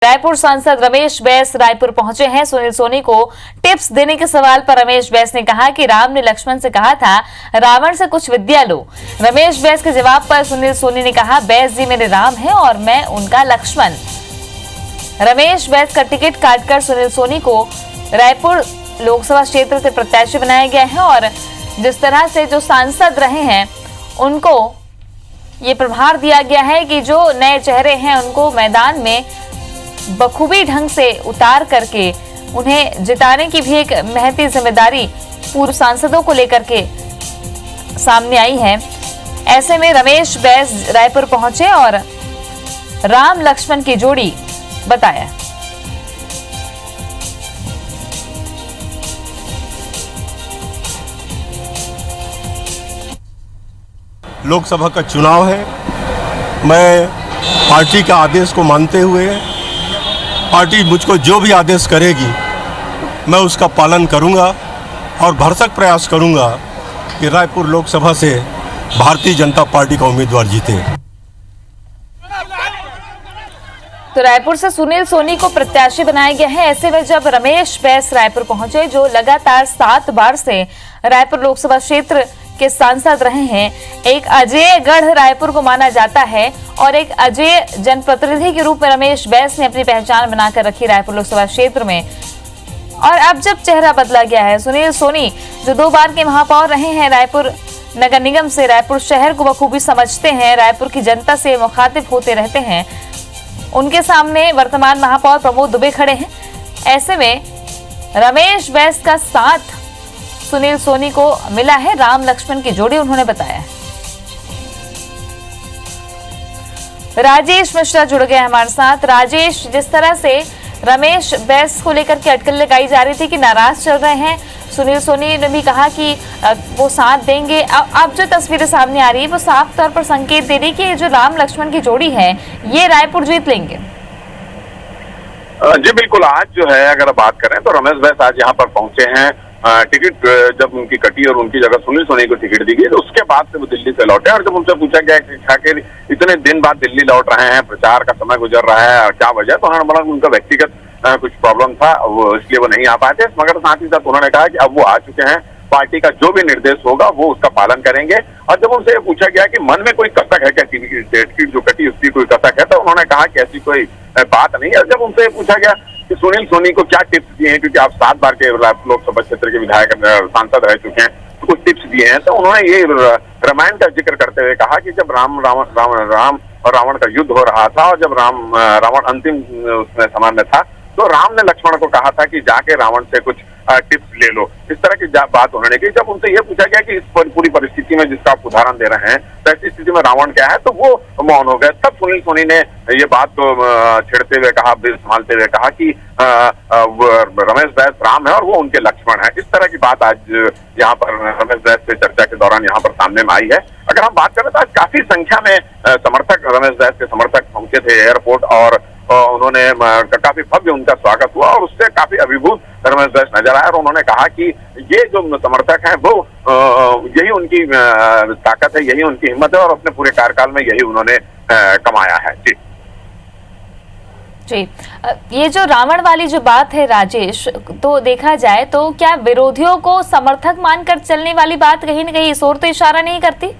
रायपुर सांसद रमेश बैस रायपुर पहुंचे हैं। सुनील सोनी को टिप्स देने के सवाल पर रमेश बैस ने कहा कि राम ने लक्ष्मण से कहा था रावण से कुछ विद्या लो। रमेश बैस के जवाब पर सुनील सोनी ने कहा, बैस जी मेरे राम हैं और मैं उनका लक्ष्मण। रमेश बैस का टिकट काटकर सुनील सोनी को रायपुर लोकसभा क्षेत्र से प्रत्याशी बनाया गया है और जिस तरह से जो सांसद रहे हैं उनको ये प्रभार दिया गया है कि जो नए चेहरे हैं उनको मैदान में बखूबी ढंग से उतार करके उन्हें जिताने की भी एक महती जिम्मेदारी पूर्व सांसदों को लेकर के सामने आई है। ऐसे में रमेश बैस रायपुर पहुंचे और राम लक्ष्मण की जोड़ी बताया। लोकसभा का चुनाव है। मैं पार्टी के आदेश को मानते हुए पार्टी मुझको जो भी आदेश करेगी मैं उसका पालन करूंगा और भरसक प्रयास करूंगा कि रायपुर लोकसभा से भारतीय जनता पार्टी का उम्मीदवार जीते। तो रायपुर से सुनील सोनी को प्रत्याशी बनाया गया है। ऐसे में जब रमेश बैस रायपुर पहुंचे, जो लगातार 7 बार से रायपुर लोकसभा क्षेत्र के सांसद रहे हैं, एक अजय गढ़ रायपुर को माना जाता है और एक अजय जनप्रतिनिधि के रूप में रमेश बैस ने अपनी पहचान बनाकर रखी रायपुर लोकसभा क्षेत्र में। और अब जब चेहरा बदला गया है, सुनील सोनी जो 2 बार के महापौर रहे हैं रायपुर नगर निगम से, रायपुर शहर को बखूबी समझते हैं, रायपुर की जनता से मुखातिब होते रहते हैं, उनके सामने वर्तमान महापौर प्रमोद दुबे खड़े हैं। ऐसे में रमेश बैस का साथ सुनील सोनी को मिला है। राम लक्ष्मण की जोड़ी उन्होंने बताया। राजेश मिश्रा जुड़ गए हमारे साथ। राजेश, जिस तरह से रमेश बैस को लेकर के अटकल लगाई जा रही थी कि नाराज चल रहे हैं, सुनील सोनी ने भी कहा कि वो साथ देंगे, अब जो तस्वीरें सामने आ रही है वो साफ तौर पर संकेत दे रही है कि जो राम लक्ष्मण की जोड़ी है ये रायपुर जीत लेंगे। जी बिल्कुल। आज जो है अगर बात करें तो रमेश बैस आज यहाँ पर पहुंचे हैं। टिकट जब उनकी कटी और उनकी जगह सुनील सोनी को टिकट दी गई तो उसके बाद से वो दिल्ली से लौटे और जब उनसे पूछा गया कि आखिर इतने दिन बाद दिल्ली लौट रहे हैं, प्रचार का समय गुजर रहा है और क्या वजह, तो उन्होंने बोला उनका व्यक्तिगत कुछ प्रॉब्लम था, वो इसलिए वो नहीं आ पाए थे। मगर साथ ही साथ उन्होंने कहा कि अब वो आ चुके हैं, पार्टी का जो भी निर्देश होगा वो उसका पालन करेंगे। और जब उनसे पूछा गया कि मन में कोई कसक है क्या, टिकट जो कटी उसकी कोई कसक है, तो उन्होंने कहा कि ऐसी कोई बात नहीं है। जब उनसे पूछा गया कि सुनील सोनी को क्या टिप्स दिए हैं, क्योंकि आप 7 बार के लोकसभा क्षेत्र के विधायक सांसद रह चुके हैं, तो कुछ टिप्स दिए हैं, तो उन्होंने ये रामायण का जिक्र करते हुए कहा कि जब राम और रावण का युद्ध हो रहा था और जब रावण अंतिम उसमें समय में था तो राम ने लक्ष्मण को कहा था कि जाके रावण से कुछ टिप्स ले लो। इस तरह की बात उन्होंने की। जब उनसे ये पूछा गया कि इस पूरी परिस्थिति में जिसका आप उदाहरण दे रहे हैं तो ऐसी स्थिति में रावण क्या है, तो वो मौन हो गए। तब सुनील सोनी ने ये बात को छेड़ते हुए कहा, संभालते हुए कहा कि रमेश बैस राम है और वो उनके लक्ष्मण है। इस तरह की बात आज यहाँ पर रमेश बैस से चर्चा के दौरान यहाँ पर सामने में आई है। अगर हम बात करें तो आज काफी संख्या में समर्थक, रमेश बैस के समर्थक पहुंचे थे एयरपोर्ट और उन्होंने काफी भव्य उनका स्वागत हुआ और उससे काफी अभिभूत रमेश बैस नजर आया और उन्होंने कहा कि ये जो समर्थक हैं वो यही उनकी ताकत है, यही उनकी हिम्मत है और अपने पूरे कार्यकाल में यही उन्होंने कमाया है। जी जी, ये जो रावण वाली जो बात है राजेश, तो देखा जाए तो क्या विरोधियों को समर्थक मानकर चलने वाली बात कहीं न कहीं इस ओर तो इशारा नहीं करती?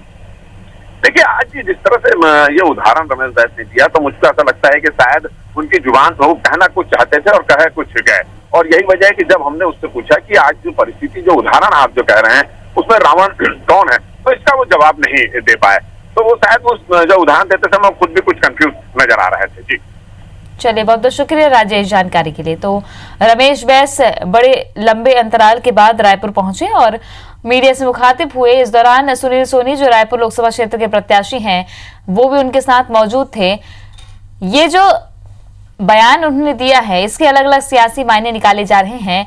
देखिए, आज जिस तरह से ये उदाहरण रमेश बैस ने दिया तो मुझको ऐसा लगता है कि शायद उनकी जुबान से वो कहना कुछ चाहते थे और कहे कुछ गए, और यही वजह है कि जब हमने उससे पूछा कि आज जो परिस्थिति, जो उदाहरण आप जो कह रहे हैं उसमें रावण कौन है, तो इसका वो जवाब नहीं दे पाए। तो वो शायद उस जो उदाहरण देते थे मैं खुद भी कुछ कंफ्यूज नजर आ रहे थे। जी चलिए, बहुत बहुत शुक्रिया राजेश जानकारी के लिए। तो रमेश बैस बड़े लंबे अंतराल के बाद रायपुर पहुंचे और मीडिया से मुखातिब हुए। इस दौरान सुनील सोनी जो रायपुर लोकसभा क्षेत्र के प्रत्याशी हैं वो भी उनके साथ मौजूद थे। ये जो बयान उन्होंने दिया है इसके अलग अलग सियासी मायने निकाले जा रहे हैं।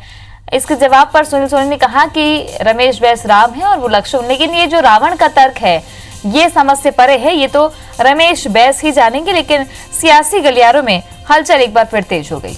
इसके जवाब पर सुनील सोनी ने कहा कि रमेश बैस राम है और वो लक्ष्मण, लेकिन ये जो रावण का तर्क है ये समझ से परे है, ये तो रमेश बैस ही जानेंगे। लेकिन सियासी गलियारों में हलचल एक बार फिर तेज हो गई।